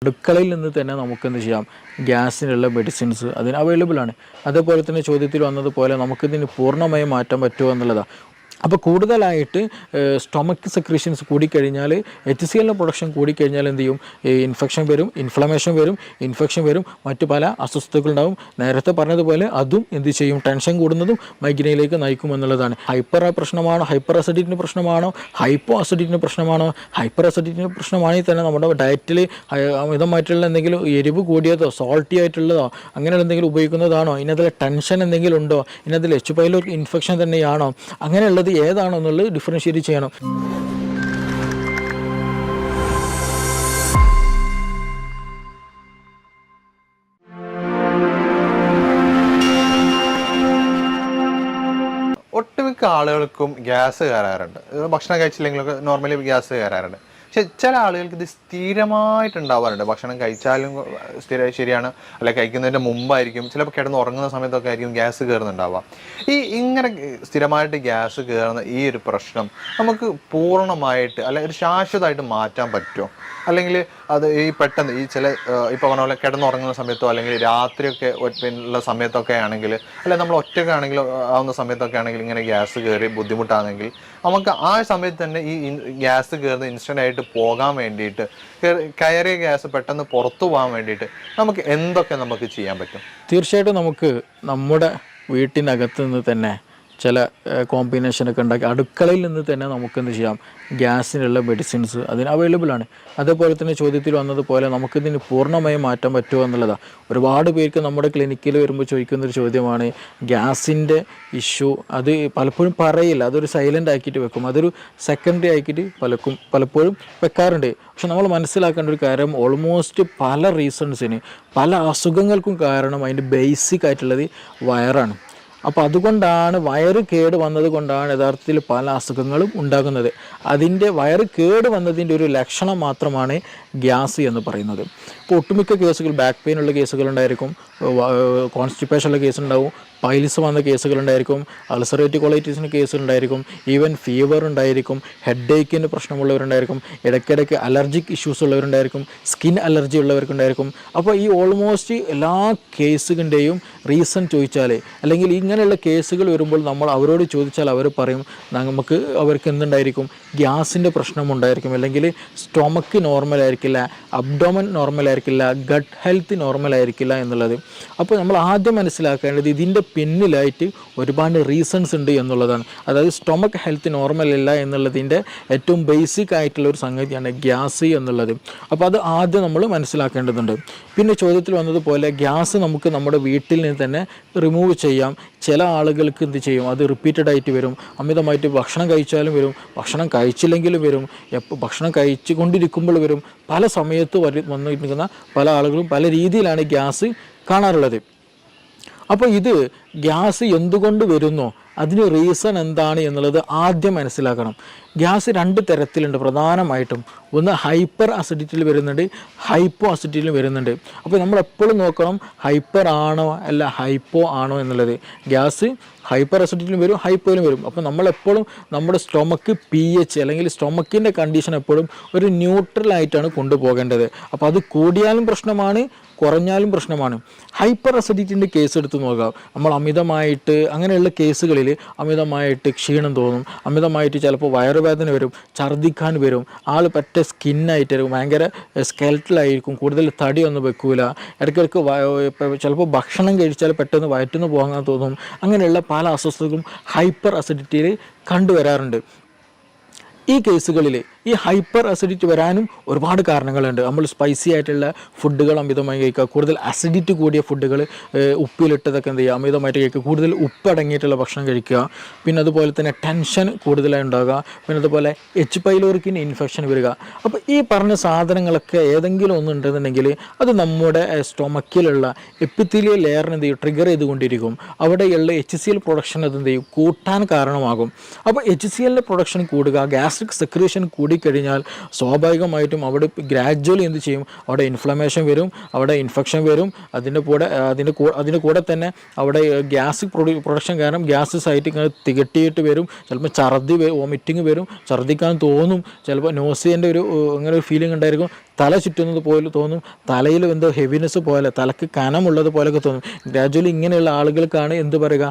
അടുക്കളയിൽ നിന്ന് തന്നെ നമുക്കെന്ത് ചെയ്യാം, ഗ്യാസിനുള്ള മെഡിസിൻസ് അതിന് അവൈലബിൾ ആണ്. അതേപോലെ തന്നെ ചോദ്യത്തിൽ വന്നതുപോലെ നമുക്കിതിന് പൂർണ്ണമായും മാറ്റാൻ പറ്റുമോ എന്നുള്ളതാണ്. അപ്പോൾ കൂടുതലായിട്ട് സ്റ്റൊമക്ക് സെക്രീഷൻസ് കൂടിക്കഴിഞ്ഞാൽ HCl പ്രൊഡക്ഷൻ കൂടിക്കഴിഞ്ഞാൽ എന്ത് ചെയ്യും, ഇൻഫെക്ഷൻ വരും, ഇൻഫെക്ഷൻ വരും, മറ്റു പല അസ്വസ്ഥതകളുണ്ടാവും. നേരത്തെ പറഞ്ഞതുപോലെ അതും എന്ത് ചെയ്യും, ടെൻഷൻ കൂടുന്നതും മൈഗ്രെയിനിലേക്ക് നയിക്കും എന്നുള്ളതാണ്. ഹൈപ്പർ അസിഡിറ്റിൻ്റെ പ്രശ്നമാണോ, ഹൈപ്പോ അസിഡിറ്റിൻ്റെ പ്രശ്നമാണോ? ഹൈപ്പർ അസിഡിറ്റിൻ്റെ പ്രശ്നമാണെങ്കിൽ തന്നെ നമ്മുടെ ഡയറ്റിൽ അമിതമായിട്ടുള്ള എന്തെങ്കിലും എരിവ് കൂടിയതോ സോൾട്ടി ആയിട്ടുള്ളതോ അങ്ങനെയുള്ള എന്തെങ്കിലും ഉപയോഗിക്കുന്നതാണോ, ഇതിനകത്തിൽ ടെൻഷൻ എന്തെങ്കിലും ഉണ്ടോ, ഇതിനകത്തിൽ H. പൈലോറി ഇൻഫെക്ഷൻ തന്നെയാണോ, അങ്ങനെയുള്ളത് ഏതാണോ എന്നുള്ളത് ഡിഫറൻഷ്യേറ്റ് ചെയ്യണം. ഒട്ടുമിക്ക ആളുകൾക്കും ഗ്യാസ് കയറാറുണ്ട്. ഭക്ഷണം കഴിച്ചില്ലെങ്കിലൊക്കെ നോർമലി ഗ്യാസ് കയറാറുണ്ട്. പക്ഷെ ചില ആളുകൾക്ക് ഇത് സ്ഥിരമായിട്ടുണ്ടാവാറുണ്ട്. ഭക്ഷണം കഴിച്ചാലും ശരിയാണ്, അല്ലെങ്കിൽ കഴിക്കുന്നതിൻ്റെ മുമ്പായിരിക്കും, ചിലപ്പോൾ കിടന്ന് ഉറങ്ങുന്ന സമയത്തൊക്കെ ആയിരിക്കും ഗ്യാസ് കയറുന്നുണ്ടാവുക. ഇങ്ങനെ സ്ഥിരമായിട്ട് ഗ്യാസ് കയറുന്ന ഈ ഒരു പ്രശ്നം നമുക്ക് പൂർണ്ണമായിട്ട് അല്ലെങ്കിൽ ഒരു ശാശ്വതമായിട്ട് മാറ്റാൻ പറ്റുമോ? അല്ലെങ്കിൽ അത് പെട്ടെന്ന് ഇപ്പോൾ പറഞ്ഞ പോലെ കിടന്നുറങ്ങുന്ന സമയത്തോ അല്ലെങ്കിൽ രാത്രിയൊക്കെ ഉള്ള സമയത്തൊക്കെ ആണെങ്കിൽ, അല്ലെങ്കിൽ നമ്മൾ ഒറ്റയ്ക്കാണെങ്കിൽ ആവുന്ന സമയത്തൊക്കെ ആണെങ്കിൽ ഇങ്ങനെ ഗ്യാസ് കയറി ബുദ്ധിമുട്ടാണെങ്കിൽ നമുക്ക് ആ സമയത്ത് തന്നെ ഈ ഗ്യാസ് കയറുന്ന ഇൻസ്റ്റൻ്റ് ആയിട്ട് പോകാൻ വേണ്ടിയിട്ട്, കയറിയ ഗ്യാസ് പെട്ടെന്ന് പുറത്തു പോകാൻ വേണ്ടിയിട്ട് എന്തൊക്കെ നമുക്ക് ചെയ്യാൻ പറ്റും? തീർച്ചയായിട്ടും നമുക്ക് നമ്മുടെ വീട്ടിനകത്ത് നിന്ന് തന്നെ ചില കോമ്പിനേഷനൊക്കെ ഉണ്ടാക്കി അടുക്കളയിൽ നിന്ന് തന്നെ നമുക്കെന്ത് ചെയ്യാം, ഗ്യാസിനുള്ള മെഡിസിൻസ് അതിന് അവൈലബിൾ ആണ്. അതേപോലെ തന്നെ ചോദ്യത്തിൽ വന്നതുപോലെ നമുക്കിതിന് പൂർണ്ണമായും മാറ്റാൻ പറ്റുമോ എന്നുള്ളതാണ്. ഒരുപാട് പേർക്ക് നമ്മുടെ ക്ലിനിക്കിൽ വരുമ്പോൾ ചോദിക്കുന്നൊരു ചോദ്യമാണ് ഗ്യാസിൻ്റെ ഇഷ്യൂ. അത് പലപ്പോഴും പറയില്ല, അതൊരു സൈലൻ്റ് ആക്കിയിട്ട് വെക്കും, അതൊരു സെക്കൻഡറി ആക്കിയിട്ട് പലപ്പോഴും വെക്കാറുണ്ട്. പക്ഷെ നമ്മൾ മനസ്സിലാക്കേണ്ട ഒരു കാര്യം, ഓൾമോസ്റ്റ് പല റീസൺസിന്, പല അസുഖങ്ങൾക്കും കാരണം അതിൻ്റെ ബേസിക് ആയിട്ടുള്ളത് വയറാണ്. അപ്പോൾ അതുകൊണ്ടാണ് വയറ് കേട് വന്നത് കൊണ്ടാണ് യഥാർത്ഥത്തിൽ പല അസുഖങ്ങളും ഉണ്ടാകുന്നത്. അതിൻ്റെ വയറ് കേട് വന്നതിൻ്റെ ഒരു ലക്ഷണം മാത്രമാണ് ഗ്യാസ് എന്ന് പറയുന്നത്. ഇപ്പോൾ ഒട്ടുമിക്ക കേസുകൾ ബാക്ക് പെയിൻ ഉള്ള കേസുകളുണ്ടായിരിക്കും, കോൺസ്റ്റിപ്പേഷൻ ഉള്ള കേസുണ്ടാവും, പൈൽസ് വന്ന കേസുകളുണ്ടായിരിക്കും, അൾസറേറ്റീവ് കൊളൈറ്റിസിന് കേസുകളുണ്ടായിരിക്കും, ഈവൻ ഫീവർ ഉണ്ടായിരിക്കും, ഹെഡ് ഏക്കിന് പ്രശ്നമുള്ളവരുണ്ടായിരിക്കും, ഇടയ്ക്കിടയ്ക്ക് അലർജിക് ഇഷ്യൂസ് ഉള്ളവരുണ്ടായിരിക്കും, സ്കിൻ അലർജി ഉള്ളവർക്കുണ്ടായിരിക്കും. അപ്പോൾ ഈ ഓൾമോസ്റ്റ് എല്ലാ കേസുകളുടെയും റീസൺ ചോദിച്ചാൽ, അല്ലെങ്കിൽ ഇങ്ങനെയുള്ള കേസുകൾ വരുമ്പോൾ നമ്മൾ അവരോട് ചോദിച്ചാൽ അവർ പറയും അവർക്ക് എന്തുണ്ടായിരിക്കും, ഗ്യാസിൻ്റെ പ്രശ്നമുണ്ടായിരിക്കും, അല്ലെങ്കിൽ സ്റ്റൊമക്ക് നോർമലായിരിക്കില്ല, അബ്ഡോമൻ നോർമലായിരിക്കില്ല, ഗട്ട് ഹെൽത്ത് നോർമലായിരിക്കില്ല എന്നുള്ളത്. അപ്പോൾ നമ്മൾ ആദ്യം മനസ്സിലാക്കേണ്ടത് ഇതിൻ്റെ പിന്നിലായിട്ട് ഒരുപാട് റീസൺസ് ഉണ്ട് എന്നുള്ളതാണ്. അതായത് സ്റ്റൊമക്ക് ഹെൽത്ത് നോർമൽ അല്ല എന്നുള്ളതിൻ്റെ ഏറ്റവും ബേസിക് ആയിട്ടുള്ള ഒരു സംഗതിയാണ് ഗ്യാസ് എന്നുള്ളത്. അപ്പോൾ അത് ആദ്യം നമ്മൾ മനസ്സിലാക്കേണ്ടതുണ്ട്. പിന്നെ ചോദ്യത്തിൽ വന്നതുപോലെ ഗ്യാസ് നമുക്ക് നമ്മുടെ വീട്ടിൽ നിന്ന് തന്നെ റിമൂവ് ചെയ്യാം. ചില ആളുകൾക്ക് എന്ത് ചെയ്യും, അത് റിപ്പീറ്റഡ് ആയിട്ട് വരും, അമിതമായിട്ട് ഭക്ഷണം കഴിച്ചാലും വരും, ഭക്ഷണം കഴിച്ചില്ലെങ്കിലും വരും, ഭക്ഷണം കഴിച്ചു കൊണ്ടിരിക്കുമ്പോൾ വരും, പല സമയത്ത് വന്നിരിക്കുന്ന പല ആളുകളും പല രീതിയിലാണ് ഗ്യാസ് കാണാറുള്ളത്. അപ്പോൾ ഇത് ഗ്യാസ് എന്തുകൊണ്ട് വരുന്നു, അതിന് റീസൺ എന്താണ് എന്നുള്ളത് ആദ്യം മനസ്സിലാക്കണം. ഗ്യാസ് രണ്ട് തരത്തിലുണ്ട് പ്രധാനമായിട്ടും. ഒന്ന് ഹൈപ്പർ അസിഡിറ്റിയിൽ വരുന്നുണ്ട്, ഹൈപ്പോ അസിഡിറ്റിയിൽ വരുന്നുണ്ട്. അപ്പോൾ നമ്മൾ എപ്പോഴും നോക്കണം ഹൈപ്പർ ആണോ അല്ല ഹൈപ്പോ ആണോ എന്നുള്ളത്. ഗ്യാസ് ഹൈപ്പർ അസിഡിറ്റിയിലും വരും, ഹൈപ്പോയിലും വരും. അപ്പോൾ നമ്മളെപ്പോഴും നമ്മുടെ സ്റ്റൊമക്ക് pH അല്ലെങ്കിൽ സ്റ്റൊമക്കിൻ്റെ കണ്ടീഷൻ എപ്പോഴും ഒരു ന്യൂട്രലായിട്ടാണ് കൊണ്ടുപോകേണ്ടത്. അപ്പോൾ അത് കൂടിയാലും പ്രശ്നമാണ്, കുറഞ്ഞാലും പ്രശ്നമാണ്. ഹൈപ്പർ അസിഡിറ്റിൻ്റെ കേസ് എടുത്ത് നോക്കാം. നമ്മൾ അമിതമായിട്ട് അങ്ങനെയുള്ള കേസുകളിൽ അമിതമായിട്ട് ക്ഷീണം തോന്നും, അമിതമായിട്ട് ചിലപ്പോൾ വയറുവേദന വരും, ഛർദ്ദിക്കാൻ വരും, ആൾ പറ്റ സ്കിന്നായിട്ടായിരിക്കും, ഭയങ്കര സ്കെൽറ്റലായിരിക്കും, കൂടുതൽ തടിയൊന്നും വെക്കൂല, ഇടയ്ക്കിടയ്ക്ക് ചിലപ്പോൾ ഭക്ഷണം കഴിച്ചാൽ പെട്ടെന്ന് വയറ്റുന്നു പോകാൻ തോന്നും. അങ്ങനെയുള്ള പല അസ്വസ്ഥതകളും ഹൈപ്പർ അസിഡിറ്റിയിൽ കണ്ടുവരാറുണ്ട്. ഈ കേസുകളിൽ ഈ ഹൈപ്പർ അസിഡിറ്റി വരാനും ഒരുപാട് കാരണങ്ങളുണ്ട്. നമ്മൾ സ്പൈസി ആയിട്ടുള്ള ഫുഡുകൾ അമിതമായി കഴിക്കുക, കൂടുതൽ അസിഡിറ്റി കൂടിയ ഫുഡുകൾ, ഉപ്പിലിട്ടതൊക്കെ എന്ത് ചെയ്യുക, അമിതമായിട്ട് കഴിക്കുക, കൂടുതൽ ഉപ്പടങ്ങിയിട്ടുള്ള ഭക്ഷണം കഴിക്കുക, പിന്നെ അതുപോലെ തന്നെ ടെൻഷൻ കൂടുതലായി ഉണ്ടാകുക, പിന്നെ അതുപോലെ H. പൈലോറിക്കിന് ഇൻഫെക്ഷൻ വരിക. അപ്പോൾ ഈ പറഞ്ഞ സാധനങ്ങളൊക്കെ ഏതെങ്കിലും ഒന്നുണ്ടെന്നുണ്ടെങ്കിൽ അത് നമ്മുടെ സ്റ്റൊമക്കിലുള്ള എപ്പിത്തീലിയൽ ലെയറിന് എന്ത് ചെയ്യും, ട്രിഗർ ചെയ്തുകൊണ്ടിരിക്കും. അവിടെയുള്ള HCl പ്രൊഡക്ഷൻ അത് എന്ത് ചെയ്യും, കൂട്ടാൻ കാരണമാകും. അപ്പോൾ HCl പ്രൊഡക്ഷൻ കൂടുക, ഗ്യാസ്ട്രിക് സെക്രീഷൻ കൂടി കൂടിക്കഴിഞ്ഞാൽ സ്വാഭാവികമായിട്ടും അവിടെ ഗ്രാജ്വലി എന്ത് ചെയ്യും, അവിടെ ഇൻഫ്ലമേഷൻ വരും, അവിടെ ഇൻഫെക്ഷൻ വരും. അതിൻ്റെ കൂടെ തന്നെ അവിടെ ഗ്യാസ് പ്രൊഡക്ഷൻ കാരണം ഗ്യാസ് സൈറ്റ് ഇങ്ങനെ തികട്ടിയിട്ട് വരും. ചിലപ്പോൾ വോമിറ്റിങ് വരും, ഛർദ്ദിക്കാൻ തോന്നും, ചിലപ്പോൾ നോസിയൻ്റെ അങ്ങനെ ഒരു ഫീലിംഗ് ഉണ്ടായിരിക്കും. തല ചുറ്റുന്നത് പോലെ തോന്നും, തലയിൽ എന്തോ ഹെവിനെസ് പോലെ, തലക്ക് കനമുള്ളത് പോലെയൊക്കെ തോന്നും. ഗ്രാജ്വലി ഇങ്ങനെയുള്ള ആളുകൾക്കാണ് എന്ത് പറയുക,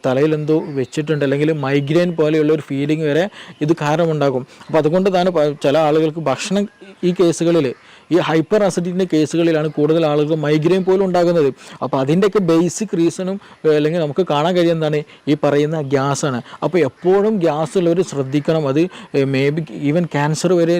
തലയിൽ എന്തോ വെച്ചിട്ടുണ്ട് അല്ലെങ്കിൽ മൈഗ്രെയിൻ പോലെയുള്ള ഒരു ഫീലിംഗ് വരെ ഇത് കാരണമുണ്ടാകും. അപ്പോൾ അതുകൊണ്ട് തന്നെ ചില ആളുകൾക്ക് ഭക്ഷണം, ഈ കേസുകളിൽ ഈ ഹൈപ്പർ അസിഡിറ്റിൻ്റെ കേസുകളിലാണ് കൂടുതൽ ആളുകൾ മൈഗ്രെയിൻ പോലും ഉണ്ടാകുന്നത്. അപ്പോൾ അതിൻ്റെയൊക്കെ ബേസിക് റീസണും അല്ലെങ്കിൽ നമുക്ക് കാണാൻ കഴിയുന്നതാണ് ഈ പറയുന്ന ഗ്യാസാണ്. അപ്പോൾ എപ്പോഴും ഗ്യാസ് ഉള്ളവർ ശ്രദ്ധിക്കണം. അത് മേ ബി ഈവൻ ക്യാൻസർ വരെ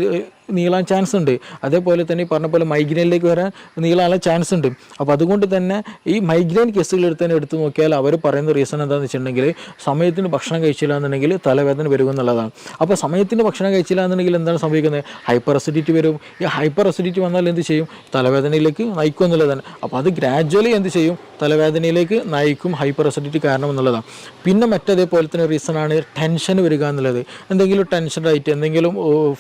നീളാൻ ചാൻസ് ഉണ്ട്. അതേപോലെ തന്നെ ഈ പറഞ്ഞ പോലെ മൈഗ്രെയിനിലേക്ക് വരാൻ നീളാനുള്ള ചാൻസ് ഉണ്ട്. അപ്പോൾ അതുകൊണ്ട് തന്നെ ഈ മൈഗ്രെയിൻ കേസുകൾ എടുത്ത് നോക്കിയാൽ അവർ പറയുന്ന റീസൺ എന്താണെന്ന് വെച്ചിട്ടുണ്ടെങ്കിൽ സമയത്തിന് ഭക്ഷണം കഴിച്ചില്ല എന്നുണ്ടെങ്കിൽ തലവേദന വരും എന്നുള്ളതാണ്. അപ്പോൾ സമയത്തിന് ഭക്ഷണം കഴിച്ചില്ല എന്നുണ്ടെങ്കിൽ എന്താണ് സംഭവിക്കുന്നത്, ഹൈപ്പർ അസിഡിറ്റി വരും. ഈ ഹൈപ്പർ അസിഡിറ്റി വന്നാൽ എന്ത് ചെയ്യും, തലവേദനയിലേക്ക് നയിക്കും എന്നുള്ളതാണ്. അപ്പോൾ അത് ഗ്രാജ്വലി എന്ത് ചെയ്യും, തലവേദനയിലേക്ക് നയിക്കും ഹൈപ്പർ അസിഡിറ്റി കാരണം എന്നുള്ളതാണ്. പിന്നെ മറ്റേതേപോലെ തന്നെ റീസണാണ് ടെൻഷൻ വരിക എന്നുള്ളത്. എന്തെങ്കിലും ടെൻഷനായിട്ട് എന്തെങ്കിലും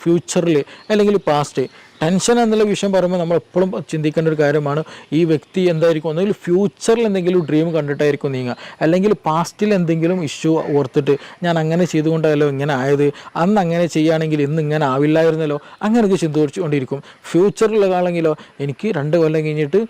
ഫ്യൂച്ചറിൽ അല്ലെങ്കിൽ പാസ്റ്റ്, ടെൻഷൻ എന്നുള്ള വിഷയം പറയുമ്പോൾ നമ്മൾ എപ്പോഴും ചിന്തിക്കേണ്ട ഒരു കാര്യമാണ്, ഈ വ്യക്തി എന്തായിരിക്കും, ഒന്നുകിൽ ഫ്യൂച്ചറിൽ എന്തെങ്കിലും ഡ്രീം കണ്ടിട്ടായിരിക്കും നീങ്ങുക, അല്ലെങ്കിൽ പാസ്റ്റിൽ എന്തെങ്കിലും ഇഷ്യൂ ഓർത്തിട്ട് ഞാൻ അങ്ങനെ ചെയ്തുകൊണ്ടല്ലോ ഇങ്ങനെ ആയത്, അന്ന് അങ്ങനെ ചെയ്യുകയാണെങ്കിൽ ഇന്ന് ഇങ്ങനെ ആവില്ലായിരുന്നല്ലോ, അങ്ങനെയൊക്കെ ചിന്തിച്ചുകൊണ്ടിരിക്കും. ഫ്യൂച്ചറിലാണെങ്കിലോ എനിക്ക് 2 കൊല്ലം കഴിഞ്ഞിട്ട്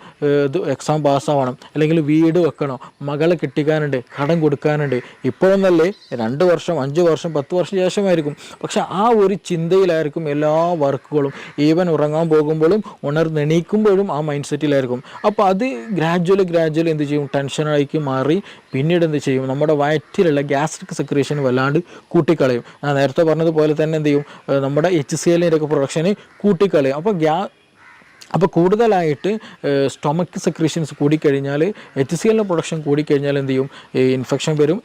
ഇത് എക്സാം പാസ്സാവണം, അല്ലെങ്കിൽ വീട് വെക്കണം, മകളെ കെട്ടിക്കാനുണ്ട്, കടം കൊടുക്കാനുണ്ട്. ഇപ്പോഴൊന്നല്ലേ 2 വർഷം 5 വർഷം 10 വർഷം ശേഷമായിരിക്കും. പക്ഷെ ആ ഒരു ചിന്തയിലായിരിക്കും എല്ലാ വർക്കുകളും. ഈവൻ ഉറങ്ങാൻ പോകുമ്പോഴും ഉണർന്നെണീക്കുമ്പോഴും ആ മൈൻഡ് സെറ്റിലായിരിക്കും. അപ്പോൾ അത് ഗ്രാജ്വലി എന്ത് ചെയ്യും, ടെൻഷനായിക്ക് മാറി പിന്നീട് എന്ത് ചെയ്യും, നമ്മുടെ വയറ്റിലുള്ള ഗ്യാസ്ട്രിക് സെക്രീഷൻ വല്ലാണ്ട് കൂട്ടിക്കളയും. ഞാൻ നേരത്തെ പറഞ്ഞതുപോലെ തന്നെ എന്ത് ചെയ്യും, നമ്മുടെ HCl ഒക്കെ പ്രൊഡക്ഷന് കൂട്ടിക്കളയും. അപ്പോൾ കൂടുതലായിട്ട് സ്റ്റൊമക്ക് സെക്രീഷൻസ് കൂടിക്കഴിഞ്ഞാൽ, HCl പ്രൊഡക്ഷൻ കൂടിക്കഴിഞ്ഞാൽ എന്ത് ചെയ്യും, ഇൻഫെക്ഷൻ വരും,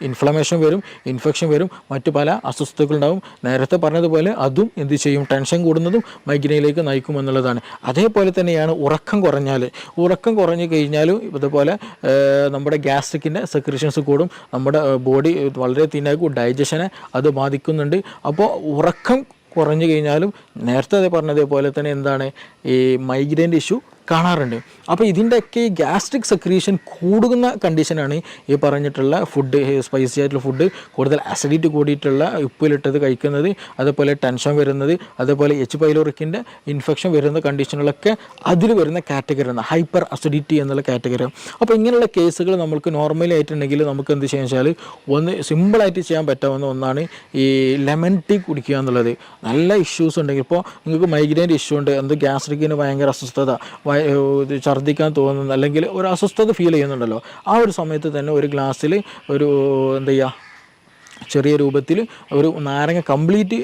ഇൻഫെക്ഷൻ വരും, മറ്റു പല അസ്വസ്ഥതകളുണ്ടാവും. നേരത്തെ പറഞ്ഞതുപോലെ അതും എന്ത് ചെയ്യും, ടെൻഷൻ കൂടുന്നതും മൈഗ്രെയിനിലേക്ക് നയിക്കും എന്നുള്ളതാണ്. അതേപോലെ തന്നെയാണ് ഉറക്കം കുറഞ്ഞു കഴിഞ്ഞാലും ഇതുപോലെ നമ്മുടെ ഗ്യാസ്ട്രിക്കിൻ്റെ സെക്രീഷൻസ് കൂടും, നമ്മുടെ ബോഡി വളരെ തിന്നാക്കും, ഡൈജഷനെ അത് ബാധിക്കുന്നുണ്ട്. അപ്പോൾ ഉറക്കം കുറഞ്ഞു കഴിഞ്ഞാലും നേരത്തെ പറഞ്ഞതേപോലെ തന്നെ എന്താണ്, ഈ മൈഗ്രെയിൻ്റെ ഇഷ്യൂ കാണാറുണ്ട്. അപ്പോൾ ഇതിൻ്റെയൊക്കെ ഈ ഗ്യാസ്ട്രിക് സെക്രീഷൻ കൂടുന്ന കണ്ടീഷനാണ് ഈ പറഞ്ഞിട്ടുള്ള ഫുഡ്, സ്പൈസി ആയിട്ടുള്ള ഫുഡ്, കൂടുതൽ അസിഡിറ്റി കൂടിയിട്ടുള്ള ഉപ്പിലിട്ടത് കഴിക്കുന്നത്, അതേപോലെ ടെൻഷൻ വരുന്നത്, അതേപോലെ H. പൈലോറിക്കിൻ്റെ ഇൻഫെക്ഷൻ വരുന്ന കണ്ടീഷനുകളൊക്കെ അതിൽ വരുന്ന കാറ്റഗറിയാണ് ഹൈപ്പർ അസിഡിറ്റി എന്നുള്ള കാറ്റഗറി. അപ്പോൾ ഇങ്ങനെയുള്ള കേസുകൾ നമ്മൾക്ക് നോർമലി ആയിട്ടുണ്ടെങ്കിൽ നമുക്ക് എന്ത് ചെയ്യാന്ന് വെച്ചാൽ, ഒന്ന് സിമ്പിളായിട്ട് ചെയ്യാൻ പറ്റാവുന്ന ഒന്നാണ് ഈ ലെമൺ ടീ കുടിക്കുക എന്നുള്ളത്. നല്ല ഇഷ്യൂസ് ഉണ്ടെങ്കിൽ, ഇപ്പോൾ നിങ്ങൾക്ക് മൈഗ്രെയിൻ്റെ ഇഷ്യൂ ഉണ്ട്, എന്ത് ഗ്യാസ്ട്രിക്കിന് ഭയങ്കര അസ്വസ്ഥത, ഛർദ്ദിക്കാൻ തോന്നുന്നു, അല്ലെങ്കിൽ ഒരു അസ്വസ്ഥത ഫീൽ ചെയ്യുന്നുണ്ടല്ലോ, ആ ഒരു സമയത്ത് തന്നെ ഒരു ഗ്ലാസ്സിൽ ഒരു എന്താ ചെയ്യുക, ചെറിയ രൂപത്തിൽ ഒരു നാരങ്ങ കംപ്ലീറ്റ്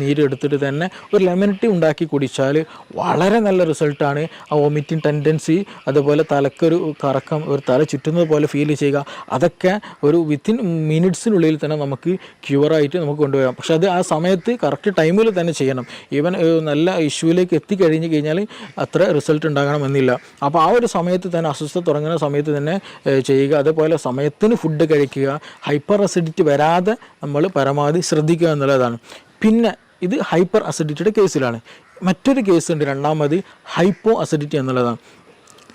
നീരെടുത്തിട്ട് തന്നെ ഒരു ലെമൺ ടീ ഉണ്ടാക്കി കുടിച്ചാൽ വളരെ നല്ല റിസൾട്ടാണ്. ആ വോമിറ്റിംഗ് ടെൻഡൻസി, അതുപോലെ തലക്കൊരു കറക്കം, ഒരു തല ചുറ്റുന്നത് പോലെ ഫീൽ ചെയ്യുക, അതൊക്കെ ഒരു വിത്തിൻ മിനിറ്റ്സിനുള്ളിൽ തന്നെ നമുക്ക് ക്യൂറായിട്ട് നമുക്ക് കൊണ്ടുപോകാം. പക്ഷെ അത് ആ സമയത്ത് കറക്റ്റ് ടൈമിൽ തന്നെ ചെയ്യണം. ഈവൻ നല്ല ഇഷ്യൂവിലേക്ക് എത്തിക്കഴിഞ്ഞ് കഴിഞ്ഞാൽ അത്ര റിസൾട്ട് ഉണ്ടാകണമെന്നില്ല. അപ്പോൾ ആ ഒരു സമയത്ത് തന്നെ, അസ്വസ്ഥത തുടങ്ങുന്ന സമയത്ത് തന്നെ ചെയ്യുക. അതേപോലെ സമയത്തിന് ഫുഡ് കഴിക്കുക, ഹൈപ്പർ അസിഡിറ്റി വരാതെ നമ്മൾ പരമാവധി ശ്രദ്ധിക്കുക എന്നുള്ളതാണ്. പിന്നെ ഇത് ഹൈപ്പർ അസിഡിറ്റിയുടെ കേസിലാണ്. മറ്റൊരു കേസുണ്ട്, രണ്ടാമത് ഹൈപ്പോ അസിഡിറ്റി എന്നുള്ളതാണ്.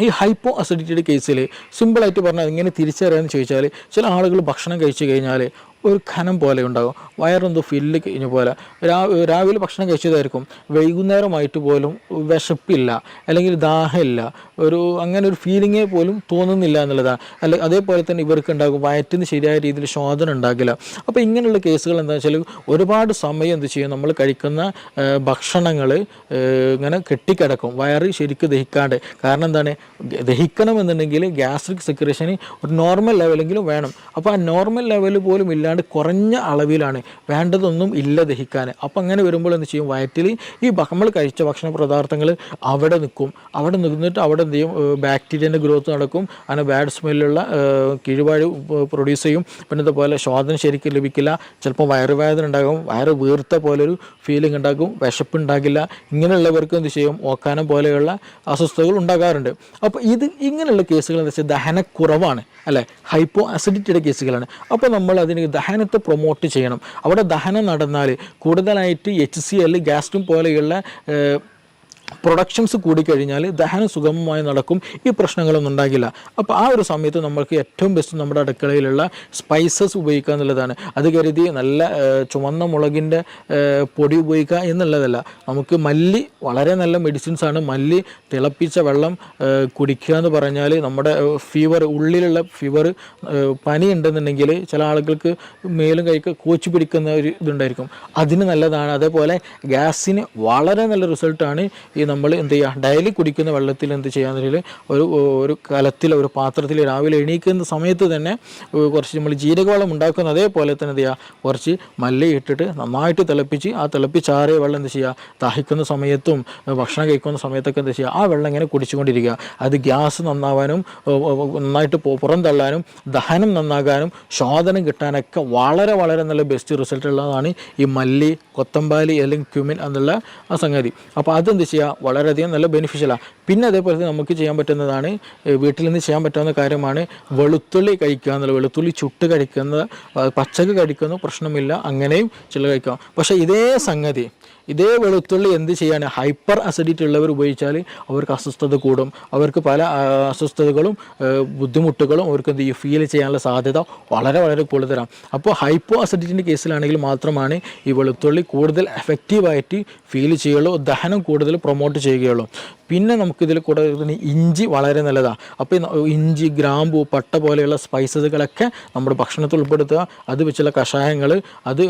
ഈ ഹൈപ്പോ അസിഡിറ്റിയുടെ കേസിൽ സിമ്പിളായിട്ട് പറഞ്ഞാൽ എങ്ങനെ തിരിച്ചറിയാമെന്ന് ചോദിച്ചാൽ, ചില ആളുകൾ ഭക്ഷണം കഴിച്ചു കഴിഞ്ഞാൽ ഒരു ഖനം പോലെ ഉണ്ടാകും, വയറെന്തോ ഫില്ല് കഴിഞ്ഞ പോലെ. രാവിലെ ഭക്ഷണം കഴിച്ചതായിരിക്കും, വൈകുന്നേരമായിട്ട് പോലും വിശപ്പില്ല, അല്ലെങ്കിൽ ദാഹമില്ല, അങ്ങനെ ഒരു ഫീലിങ്ങേ പോലും തോന്നുന്നില്ല എന്നുള്ളതാണ്. അതേപോലെ തന്നെ ഇവർക്ക് ഉണ്ടാകും വയറ്റിന് ശരിയായ രീതിയിൽ ശോധന ഉണ്ടാകില്ല. അപ്പോൾ ഇങ്ങനെയുള്ള കേസുകൾ എന്താണെന്ന് വെച്ചാൽ, ഒരുപാട് സമയം എന്ത് ചെയ്യും, നമ്മൾ കഴിക്കുന്ന ഭക്ഷണങ്ങൾ ഇങ്ങനെ കെട്ടിക്കിടക്കും, വയറ് ശരിക്കും ദഹിക്കാണ്ട്. കാരണം എന്താണ്, ദഹിക്കണമെന്നുണ്ടെങ്കിൽ ഗ്യാസ്ട്രിക് സെക്രീഷന് ഒരു നോർമൽ ലെവലെങ്കിലും വേണം. അപ്പോൾ ആ നോർമൽ ലെവൽ പോലും ഇല്ലാണ്ട് കുറഞ്ഞ അളവിലാണ്, വേണ്ടതൊന്നും ഇല്ല ദഹിക്കാൻ. അപ്പോൾ അങ്ങനെ വരുമ്പോൾ എന്ത് ചെയ്യും, വയറ്റിൽ ഈ നമ്മൾ കഴിച്ച ഭക്ഷണ പദാർത്ഥങ്ങൾ അവിടെ നിന്നിട്ട് അവിടെ എന്ത് ചെയ്യും, ബാക്ടീരിയൻ്റെ ഗ്രോത്ത് നടക്കും, അങ്ങനെ ബാഡ് സ്മെല്ലുള്ള കിഴിവാഴ് പ്രൊഡ്യൂസ് ചെയ്യും. പിന്നെ ഇതുപോലെ ശോധന ശരിക്കും ലഭിക്കില്ല, ചിലപ്പോൾ വയറുവേദന ഉണ്ടാകും, വയറ് വീർത്ത പോലൊരു ഫീലിംഗ് ഉണ്ടാകും, വിശപ്പുണ്ടാകില്ല. ഇങ്ങനെയുള്ളവർക്ക് എന്ത് ചെയ്യും, ഓക്കാനം പോലെയുള്ള അസ്വസ്ഥതകൾ ഉണ്ടാകാറുണ്ട്. അപ്പോൾ ഇങ്ങനെയുള്ള കേസുകൾ എന്താ വെച്ചാൽ ദഹനക്കുറവാണ്, അല്ലേ, ഹൈപ്പോ അസിഡിറ്റിയുടെ കേസുകളാണ്. അപ്പോൾ നമ്മൾ അതിന് ദഹനത്തെ പ്രൊമോട്ട് ചെയ്യണം. അവിടെ ദഹനം നടന്നാൽ കൂടുതലായിട്ട് HCl ഗ്യാസ്ട്രിൻ പോലെയുള്ള പ്രൊഡക്ഷൻസ് കൂടിക്കഴിഞ്ഞാൽ ദഹനം സുഗമമായി നടക്കും, ഈ പ്രശ്നങ്ങളൊന്നും ഉണ്ടാകില്ല. അപ്പോൾ ആ ഒരു സമയത്ത് നമ്മൾക്ക് ഏറ്റവും ബെസ്റ്റ് നമ്മുടെ അടുക്കളയിലുള്ള സ്പൈസസ് ഉപയോഗിക്കുക എന്നുള്ളതാണ്. അത് കരുതി നല്ല ചുവന്ന മുളകിൻ്റെ പൊടി ഉപയോഗിക്കുക എന്നുള്ളതല്ല. നമുക്ക് മല്ലി വളരെ നല്ല മെഡിസിൻസ് ആണ്. മല്ലി തിളപ്പിച്ച വെള്ളം കുടിക്കുക എന്ന് പറഞ്ഞാൽ നമ്മുടെ ഫീവർ, ഉള്ളിലുള്ള ഫീവർ, പനി ഉണ്ടെന്നുണ്ടെങ്കിൽ ചില ആളുകൾക്ക് മേലും കൈക്ക് കോച്ച് പിടിക്കുന്ന ഒരു ഇതുണ്ടായിരിക്കും, അതിന് നല്ലതാണ്. അതേപോലെ ഗ്യാസിന് വളരെ നല്ല റിസൾട്ടാണ് ഈ നമ്മൾ എന്ത് ചെയ്യുക, ഡെയിലി കുടിക്കുന്ന വെള്ളത്തിൽ എന്ത് ചെയ്യാന്നുണ്ടെങ്കിൽ ഒരു കലത്തിൽ, ഒരു പാത്രത്തിൽ രാവിലെ എണീക്കുന്ന സമയത്ത് തന്നെ കുറച്ച് നമ്മൾ ജീരകവെള്ളം ഉണ്ടാക്കുന്ന അതേപോലെ തന്നെ എന്ത് ചെയ്യുക, കുറച്ച് മല്ലി ഇട്ടിട്ട് നന്നായിട്ട് തിളപ്പിച്ച് ആ തിളപ്പിച്ചാറിയ വെള്ളം എന്ത് ചെയ്യുക, ദാഹിക്കുന്ന സമയത്തും ഭക്ഷണം കഴിക്കുന്ന സമയത്തൊക്കെ എന്ത് ചെയ്യുക, ആ വെള്ളം ഇങ്ങനെ കുടിച്ചുകൊണ്ടിരിക്കുക. അത് ഗ്യാസ് നന്നാവാനും നന്നായിട്ട് പുറന്തള്ളാനും ദഹനം നന്നാകാനും ശോധനം കിട്ടാനൊക്കെ വളരെ വളരെ നല്ല ബെസ്റ്റ് റിസൾട്ട് ഉള്ളതാണ് ഈ മല്ലി, കൊത്തമ്പാലി അല്ലെങ്കിൽ ക്യുമിൻ എന്നുള്ള ആ സംഗതി. അപ്പോൾ അതെന്ത് ചെയ്യുക, വളരെയധികം നല്ല ബെനിഫിഷ്യലാണ്. പിന്നെ അതേപോലെ തന്നെ നമുക്ക് ചെയ്യാൻ പറ്റുന്നതാണ്, വീട്ടിൽ നിന്ന് ചെയ്യാൻ പറ്റാവുന്ന കാര്യമാണ് വെളുത്തുള്ളി കഴിക്കുക എന്നുള്ളത്. വെളുത്തുള്ളി ചുട്ട് കഴിക്കുന്നത്, പച്ചക്ക് കഴിക്കുന്ന പ്രശ്നമില്ല, അങ്ങനെയും ചില കഴിക്കാം. പക്ഷേ ഇതേ വെളുത്തുള്ളി എന്ത് ചെയ്യാണ്, ഹൈപ്പർ അസിഡിറ്റി ഉള്ളവർ ഉപയോഗിച്ചാൽ അവർക്ക് അസ്വസ്ഥത കൂടും, അവർക്ക് പല അസ്വസ്ഥതകളും ബുദ്ധിമുട്ടുകളും അവർക്ക് എന്ത് ചെയ്യും, ഫീൽ ചെയ്യാനുള്ള സാധ്യത വളരെ വളരെ കൂടുതലാണ്. അപ്പോൾ ഹൈപ്പോ അസിഡിറ്റിൻ്റെ കേസിലാണെങ്കിൽ മാത്രമാണ് ഈ വെളുത്തുള്ളി കൂടുതൽ എഫക്റ്റീവായിട്ട് ഫീൽ ചെയ്യുള്ളൂ, ദഹനം കൂടുതൽ പ്രൊമോട്ട് ചെയ്യുകയുള്ളൂ. പിന്നെ നമുക്കിതിൽ കൂടെ ഇഞ്ചി വളരെ നല്ലതാണ്. അപ്പോൾ ഇഞ്ചി, ഗ്രാമ്പു, പട്ട പോലെയുള്ള സ്പൈസസുകളൊക്കെ നമ്മുടെ ഭക്ഷണത്തിൽ ഉൾപ്പെടുത്തുക. അത് വെച്ചുള്ള കഷായങ്ങൾ, അത്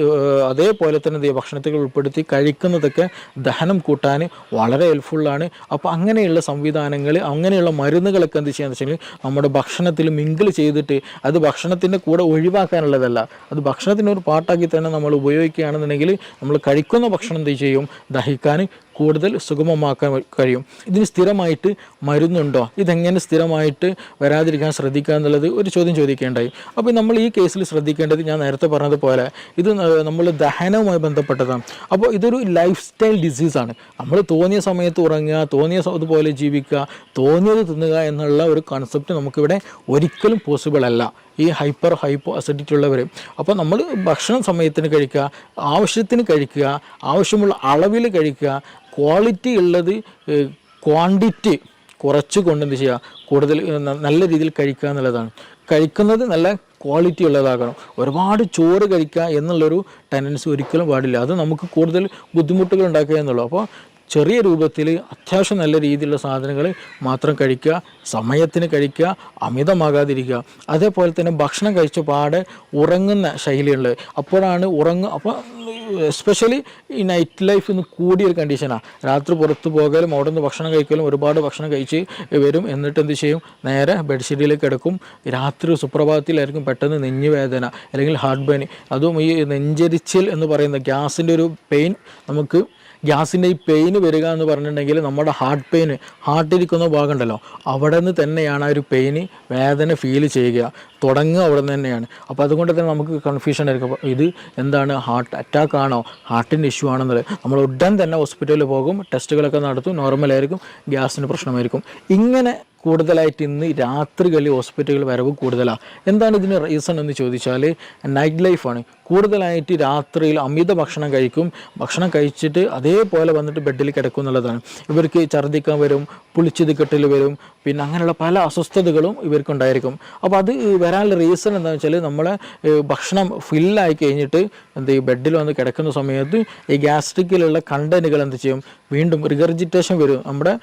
അതേപോലെ തന്നെ ഭക്ഷണത്തിൽ ഉൾപ്പെടുത്തി കഴിക്കുന്നതൊക്കെ ദഹനം കൂട്ടാൻ വളരെ ഹെൽപ്ഫുള്ളാണ്. അപ്പോൾ അങ്ങനെയുള്ള സംവിധാനങ്ങൾ, അങ്ങനെയുള്ള മരുന്നുകളൊക്കെ എന്ത് ചെയ്യാന്ന് വെച്ചാൽ നമ്മുടെ ഭക്ഷണത്തിൽ മിങ്കിൾ ചെയ്തിട്ട്, അത് ഭക്ഷണത്തിൻ്റെ കൂടെ ഒഴിവാക്കാനുള്ളതല്ല, അത് ഭക്ഷണത്തിനൊരു പാട്ടാക്കി തന്നെ നമ്മൾ ഉപയോഗിക്കുകയാണെന്നുണ്ടെങ്കിൽ നമ്മൾ കഴിക്കുന്ന ഭക്ഷണം എന്ത് ചെയ്യും, ദഹിക്കാൻ കൂടുതൽ സുഗമമാക്കാൻ കഴിയും. ഇതിന് സ്ഥിരമായിട്ട് മരുന്നുണ്ടോ, ഇതെങ്ങനെ സ്ഥിരമായിട്ട് വരാതിരിക്കാൻ ശ്രദ്ധിക്കുക എന്നുള്ളത് ഒരു ചോദ്യം ചോദിക്കേണ്ടായി. അപ്പോൾ നമ്മൾ ഈ കേസിൽ ശ്രദ്ധിക്കേണ്ടത്, ഞാൻ നേരത്തെ പറഞ്ഞതുപോലെ ഇത് നമ്മൾ ദഹനവുമായി ബന്ധപ്പെട്ടതാണ്. അപ്പോൾ ഇതൊരു ലൈഫ് സ്റ്റൈൽ ഡിസീസാണ്. നമ്മൾ തോന്നിയ സമയത്ത് ഉറങ്ങുക, തോന്നിയ അതുപോലെ ജീവിക്കുക, തോന്നിയത് തിന്നുക എന്നുള്ള ഒരു കൺസെപ്റ്റ് നമുക്കിവിടെ ഒരിക്കലും പോസിബിൾ അല്ല ഈ ഹൈപ്പോ അസിഡിറ്റി ഉള്ളവർ. അപ്പോൾ നമ്മൾ ഭക്ഷണം സമയത്തിന് കഴിക്കുക, ആവശ്യത്തിന് കഴിക്കുക, ആവശ്യമുള്ള അളവിൽ കഴിക്കുക, ക്വാളിറ്റി ഉള്ളത് ക്വാണ്ടിറ്റി കുറച്ച് കൊണ്ട് എന്ത് ചെയ്യുക, കൂടുതൽ നല്ല രീതിയിൽ കഴിക്കുക എന്നുള്ളതാണ്. കഴിക്കുന്നത് നല്ല ക്വാളിറ്റി ഉള്ളതാകണം. ഒരുപാട് ചോറ് കഴിക്കുക എന്നുള്ളൊരു ടെൻഡൻസി ഒരിക്കലും പാടില്ല, അത് നമുക്ക് കൂടുതൽ ബുദ്ധിമുട്ടുകൾ ഉണ്ടാക്കുക എന്നുള്ളൂ. അപ്പോൾ ചെറിയ രൂപത്തിൽ അത്യാവശ്യം നല്ല രീതിയിലുള്ള സാധനങ്ങൾ മാത്രം കഴിക്കുക, സമയത്തിന് കഴിക്കുക, അമിതമാകാതിരിക്കുക. അതേപോലെ തന്നെ ഭക്ഷണം കഴിച്ച പാടെ ഉറങ്ങുന്ന ശൈലിയുള്ളത്, അപ്പോഴാണ് അപ്പോൾ എസ്പെഷ്യലി ഈ നൈറ്റ് ലൈഫ് ഇന്ന് കൂടിയൊരു കണ്ടീഷനാണ്. രാത്രി പുറത്ത് പോകലും അവിടെ നിന്ന് ഭക്ഷണം കഴിക്കലും, ഒരുപാട് ഭക്ഷണം കഴിച്ച് വരും, എന്നിട്ട് എന്ത് ചെയ്യും, നേരെ ബെഡ്ഷീറ്റിലേക്ക് കിടക്കും. രാത്രി സുപ്രഭാതത്തിലായിരിക്കും പെട്ടെന്ന് നെഞ്ഞുവേദന അല്ലെങ്കിൽ ഹാർട്ട് പെയിൻ, അതും ഈ നെഞ്ചരിച്ചിൽ എന്ന് പറയുന്ന ഗ്യാസിൻ്റെ ഒരു പെയിൻ, നമുക്ക് ഗ്യാസിൻ്റെ ഈ പെയിന് വരിക എന്ന് പറഞ്ഞിട്ടുണ്ടെങ്കിൽ നമ്മുടെ ഹാർട്ടിരിക്കുന്ന ഭാഗം ഉണ്ടല്ലോ, അവിടെ നിന്ന് തന്നെയാണ് ആ ഒരു പെയിന്, വേദന ഫീൽ ചെയ്യുക, തുടങ്ങുക അവിടെ നിന്ന് തന്നെയാണ്. അപ്പോൾ അതുകൊണ്ട് തന്നെ നമുക്ക് കൺഫ്യൂഷൻ ആയിരിക്കും, അപ്പോൾ ഇത് എന്താണ്, ഹാർട്ട് അറ്റാക്ക് ആണോ, ഹാർട്ടിൻ്റെ ഇഷ്യൂ ആണെന്നുള്ളത്. നമ്മൾ ഉടൻ തന്നെ ഹോസ്പിറ്റലിൽ പോകും, ടെസ്റ്റുകളൊക്കെ നടത്തും, നോർമലായിരിക്കും, ഗ്യാസിന് പ്രശ്നമായിരിക്കും. ഇങ്ങനെ കൂടുതലായിട്ട് ഇന്ന് രാത്രികളിൽ ഹോസ്പിറ്റലുകൾ വരവ് കൂടുതലാണ്. എന്താണ് ഇതിന് റീസൺ എന്ന് ചോദിച്ചാൽ നൈറ്റ് ലൈഫാണ്. കൂടുതലായിട്ട് രാത്രിയിൽ അമിത ഭക്ഷണം കഴിക്കും, ഭക്ഷണം കഴിച്ചിട്ട് അതേപോലെ വന്നിട്ട് ബെഡിൽ കിടക്കും എന്നുള്ളതാണ്. ഇവർക്ക് ഛർദ്ദിക്കാൻ വരും, പുളിച്ചത് കെട്ടൽ വരും, പിന്നെ അങ്ങനെയുള്ള പല അസ്വസ്ഥതകളും ഇവർക്കുണ്ടായിരിക്കും. അപ്പോൾ അത് വരാനുള്ള റീസൺ എന്താണെന്ന് വെച്ചാൽ നമ്മളെ ഭക്ഷണം ഫില്ലായി കഴിഞ്ഞിട്ട് എന്ത് ചെയ്യും, ബെഡിൽ വന്ന് കിടക്കുന്ന സമയത്ത് ഈ ഗ്യാസ്ട്രിക്കിലുള്ള കണ്ടന്റുകൾ എന്ത് ചെയ്യും, വീണ്ടും റിഗർജിറ്റേഷൻ വരും. നമ്മുടെ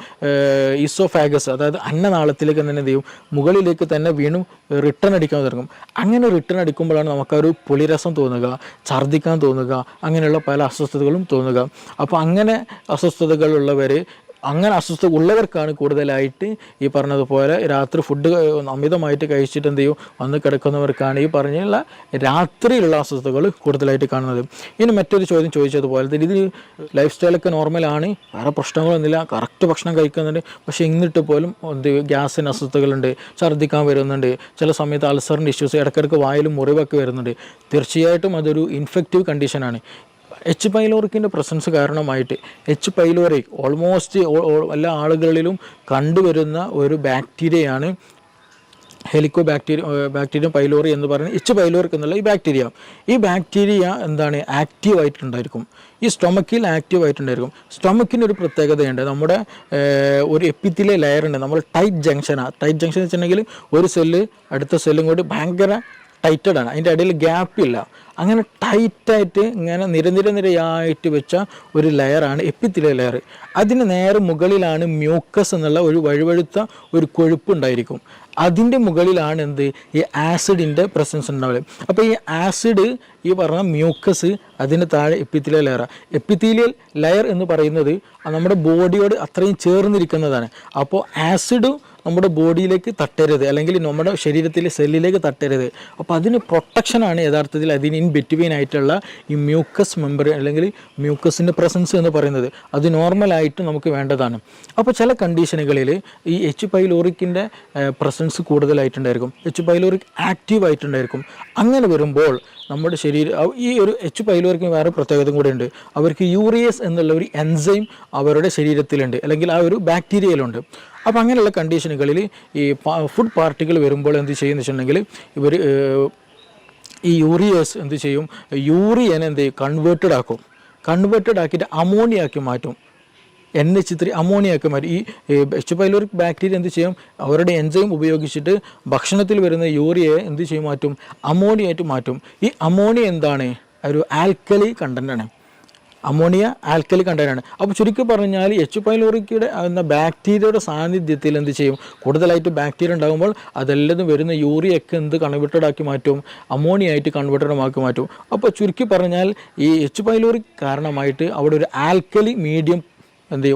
ഈസോഫാഗസ്, അതായത് അന്നനാളത്തിലേക്ക് തന്നെ എന്ത് ചെയ്യും, മുകളിലേക്ക് തന്നെ വീണ്ടും റിട്ടേൺ അടിക്കാൻ തുടങ്ങും. അങ്ങനെ റിട്ടേൺ അടിക്കുമ്പോഴാണ് നമുക്കൊരു പുളിരസം തോന്നുക, ഛർദ്ദിക്കാൻ തോന്നുക, അങ്ങനെയുള്ള പല അസ്വസ്ഥതകളും തോന്നുക. അപ്പോൾ അങ്ങനെ അസ്വസ്ഥതകളുള്ളവർ, അങ്ങനെ അസ്വസ്ഥത ഉള്ളവർക്കാണ് കൂടുതലായിട്ട് ഈ പറഞ്ഞതുപോലെ രാത്രി ഫുഡ് അമിതമായിട്ട് കഴിച്ചിട്ട് എന്ത് ചെയ്യും, വന്ന് കിടക്കുന്നവർക്കാണ് ഈ പറഞ്ഞുള്ള രാത്രിയിലുള്ള അസ്വസ്ഥതകൾ കൂടുതലായിട്ട് കാണുന്നത്. ഇനി മറ്റൊരു ചോദ്യം ചോദിച്ചതുപോലെ തന്നെ ഇത് ലൈഫ് സ്റ്റൈലൊക്കെ നോർമലാണ്, വേറെ പ്രശ്നങ്ങളൊന്നുമില്ല, കറക്റ്റ് ഭക്ഷണം കഴിക്കുന്നുണ്ട്, പക്ഷേ എന്നിട്ട് പോലും എന്ത് ഗ്യാസിന് അസ്വസ്ഥതകളുണ്ട്, ഛർദ്ദിക്കാൻ വരുന്നുണ്ട്, ചില സമയത്ത് അൾസറിൻ്റെ ഇഷ്യൂസ്, ഇടയ്ക്കിടയ്ക്ക് വായിലും മുറിവൊക്കെ വരുന്നുണ്ട്. തീർച്ചയായിട്ടും അതൊരു ഇൻഫെക്റ്റീവ് കണ്ടീഷനാണ്. എച്ച് പൈലോറിക്കിൻ്റെ പ്രസൻസ് കാരണമായിട്ട്, എച്ച് പൈലോറിക് ഓൾമോസ്റ്റ് എല്ലാ ആളുകളിലും കണ്ടുവരുന്ന ഒരു ബാക്ടീരിയയാണ് ബാക്ടീരിയം പൈലോറി എന്ന് പറയുന്നത് എച്ച് പൈലോറിക് എന്നുള്ള ഈ ബാക്ടീരിയ എന്താണ് ആക്റ്റീവായിട്ടുണ്ടായിരിക്കും, ഈ സ്റ്റൊമക്കിൽ ആക്റ്റീവായിട്ടുണ്ടായിരിക്കും. സ്റ്റൊമക്കിന് ഒരു പ്രത്യേകതയുണ്ട്, നമ്മുടെ ഒരു എപ്പിത്തിലെ ലെയറുണ്ട്, നമ്മൾ ടൈറ്റ് ജംഗ്ഷൻ വെച്ചിട്ടുണ്ടെങ്കിൽ ഒരു സെല്ല് അടുത്ത സെല്ലും കൂടി ഭയങ്കര ടൈറ്റഡ് ആണ്, അതിൻ്റെ ഇടയിൽ ഗ്യാപ്പില്ല. അങ്ങനെ ടൈറ്റായിട്ട് ഇങ്ങനെ നിരയായിട്ട് വെച്ച ഒരു ലെയറാണ് എപ്പിത്തിലെ ലെയർ. അതിന് നേരെ മുകളിലാണ് മ്യൂക്കസ് എന്നുള്ള ഒരു വഴുവഴുത്ത ഒരു കൊഴുപ്പ് ഉണ്ടായിരിക്കും. അതിൻ്റെ മുകളിലാണ് ഈ ആസിഡിൻ്റെ പ്രസൻസ് ഉണ്ടാവുക. അപ്പോൾ ഈ ആസിഡ് ഈ പറഞ്ഞ മ്യൂക്കസ് അതിന് താഴെ എപ്പിത്തീലിയൽ ലെയറാണ്. എപ്പിത്തീലിയൽ ലെയർ എന്ന് പറയുന്നത് നമ്മുടെ ബോഡിയോട് അത്രയും ചേർന്നിരിക്കുന്നതാണ്. അപ്പോൾ ആസിഡ് നമ്മുടെ ബോഡിയിലേക്ക് തട്ടരുത്, അല്ലെങ്കിൽ നമ്മുടെ ശരീരത്തിലെ സെല്ലിലേക്ക് തട്ടരുത്. അപ്പോൾ അതിന് പ്രൊട്ടക്ഷനാണ് യഥാർത്ഥത്തിൽ അതിന് ഇൻ ബിറ്റ്വീൻ ആയിട്ടുള്ള ഈ മ്യൂക്കസ് മെമ്പർ അല്ലെങ്കിൽ മ്യൂക്കസിൻ്റെ പ്രസൻസ് എന്ന് പറയുന്നത്. അത് നോർമലായിട്ട് നമുക്ക് വേണ്ടതാണ്. അപ്പോൾ ചില കണ്ടീഷനുകളിൽ ഈ എച്ച് പൈലോറിക്കിൻ്റെ പ്രസൻസ് കൂടുതലായിട്ടുണ്ടായിരിക്കും, എച്ച് പൈലോറിക് ആക്റ്റീവ് ആയിട്ടുണ്ടായിരിക്കും. അങ്ങനെ വരുമ്പോൾ നമ്മുടെ ഈ ഒരു എച്ച് പൈലോറിക്കിന് വേറെ പ്രത്യേകത കൂടെ ഉണ്ട്. അവർക്ക് യൂറിയസ് എന്നുള്ള ഒരു എൻസൈം അവരുടെ ശരീരത്തിലുണ്ട്, അല്ലെങ്കിൽ ആ ഒരു ബാക്ടീരിയയിലുണ്ട്. അപ്പോൾ അങ്ങനെയുള്ള കണ്ടീഷനുകളിൽ ഈ ഫുഡ് പാർട്ടിക്കിൾ വരുമ്പോൾ എന്ത് ചെയ്യുമെന്ന് വെച്ചിട്ടുണ്ടെങ്കിൽ ഇവർ ഈ യൂറിയസ് എന്ത് ചെയ്യും, യൂറിയനെ കൺവേർട്ടഡ് ആക്കിയിട്ട് അമോണിയാക്കി മാറ്റും. NH3 അമോണിയാക്കി മാറ്റും. ഈ എച്ച് പൈലോറിക് ബാക്ടീരിയ എന്ത് ചെയ്യും, അവരുടെ എൻസൈം ഉപയോഗിച്ചിട്ട് ഭക്ഷണത്തിൽ വരുന്ന യൂറിയയെ എന്ത് ചെയ്യും, അമോണിയായിട്ട് മാറ്റും. ഈ അമോണിയ എന്താണ്, ഒരു ആൽക്കലി കണ്ടൻ്റാണ്. അമോണിയ ആൽക്കലി കണ്ടൻ്റാണ്. അപ്പോൾ ചുരുക്കി പറഞ്ഞാൽ എച്ച് പൈലോറിക്കയുടെ എന്ന ബാക്ടീരിയയുടെ സാന്നിധ്യത്തിൽ എന്ത് ചെയ്യും, കൂടുതലായിട്ട് ബാക്ടീരിയ ഉണ്ടാകുമ്പോൾ അതെല്ലാം വരുന്ന യൂറിയൊക്കെ കൺവേർട്ടഡ് ആക്കി മാറ്റും, അമോണിയായിട്ട് കൺവേർട്ടഡ് ആക്കി മാറ്റും. അപ്പോൾ ചുരുക്കി പറഞ്ഞാൽ ഈ എച്ച് പൈലോറിക് കാരണമായിട്ട് അവിടെ ഒരു ആൽക്കലി മീഡിയം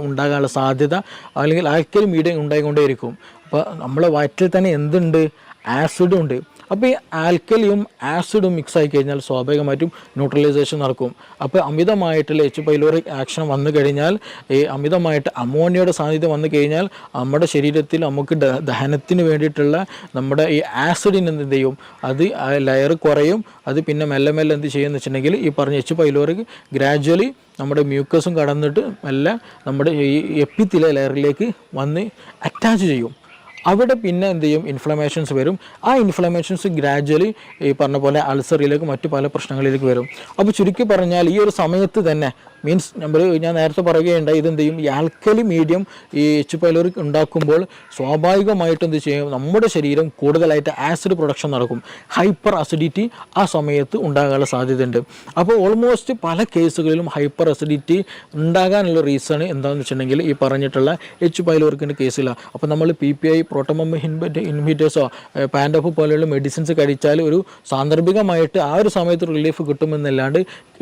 ഉണ്ടാകാനുള്ള സാധ്യത, അല്ലെങ്കിൽ ആൽക്കലി മീഡിയം ഉണ്ടായിക്കൊണ്ടേയിരിക്കും. അപ്പോൾ നമ്മളെ വയറ്റിൽ തന്നെ എന്തുണ്ട്, ആസിഡും ഉണ്ട്. അപ്പോൾ ഈ ആൽക്കലിയും ആസിഡും മിക്സ് ആയി കഴിഞ്ഞാൽ സ്വാഭാവികമായിട്ടും ന്യൂട്രലൈസേഷൻ നടക്കും. അപ്പോൾ അമിതമായിട്ടുള്ള എച്ച് പൈലോറിക് ആക്ഷൻ വന്നു കഴിഞ്ഞാൽ, ഈ അമിതമായിട്ട് അമോണിയയുടെ സാന്നിധ്യം വന്നു കഴിഞ്ഞാൽ നമ്മുടെ ശരീരത്തിൽ നമുക്ക് ദഹനത്തിന് വേണ്ടിയിട്ടുള്ള നമ്മുടെ ഈ ആസിഡിന് എന്ത് ചെയ്യും, അത് ലെയർ കുറയും. അത് പിന്നെ മെല്ലെ എന്ത് ചെയ്യുമെന്ന് വെച്ചിട്ടുണ്ടെങ്കിൽ ഈ പറഞ്ഞ എച്ച് പൈലോറിക് ഗ്രാജ്വലി നമ്മുടെ മ്യൂക്കസും കടന്നിട്ട് മെല്ലെ നമ്മുടെ ഈ എപ്പിത്തീലിയൽ ലെയറിലേക്ക് വന്ന് അറ്റാച്ച് ചെയ്യും. അവിടെ പിന്നെ എന്ത് ചെയ്യും, ഇൻഫ്ലമേഷൻസ് വരും. ആ ഇൻഫ്ലമേഷൻസ് ഗ്രാജ്വലി ഈ പറഞ്ഞ പോലെ അൾസറിലേക്ക് മറ്റു പല പ്രശ്നങ്ങളിലേക്ക് വരും. അപ്പോൾ ചുരുക്കി പറഞ്ഞാൽ ഈ ഒരു സമയത്ത് തന്നെ ഞാൻ നേരത്തെ പറയുകയുണ്ടായി, ഇതെന്ത് ചെയ്യും, ഈ ആൽക്കലി മീഡിയം ഈ എച്ച് പൈലോറിക് ഉണ്ടാക്കുമ്പോൾ സ്വാഭാവികമായിട്ട് എന്ത് ചെയ്യും, നമ്മുടെ ശരീരം കൂടുതലായിട്ട് ആസിഡ് പ്രൊഡക്ഷൻ നടക്കും. ഹൈപ്പർ അസിഡിറ്റി ആ സമയത്ത് ഉണ്ടാകാനുള്ള സാധ്യതയുണ്ട്. അപ്പോൾ ഓൾമോസ്റ്റ് പല കേസുകളിലും ഹൈപ്പർ അസിഡിറ്റി ഉണ്ടാകാനുള്ള റീസൺ എന്താണെന്ന് വെച്ചിട്ടുണ്ടെങ്കിൽ ഈ പറഞ്ഞിട്ടുള്ള എച്ച് പൈലോറിക്കിൻ്റെ കേസിലാണ്. അപ്പോൾ നമ്മൾ PPI പ്രോട്ടോമം ഇൻഹിബിറ്റേഴ്സോ പാൻഡോഫ് പോലെയുള്ള മെഡിസിൻസ് കഴിച്ചാൽ ഒരു സാന്ദർഭികമായിട്ട് ആ ഒരു സമയത്ത് റിലീഫ് കിട്ടുമെന്നല്ലാണ്ട്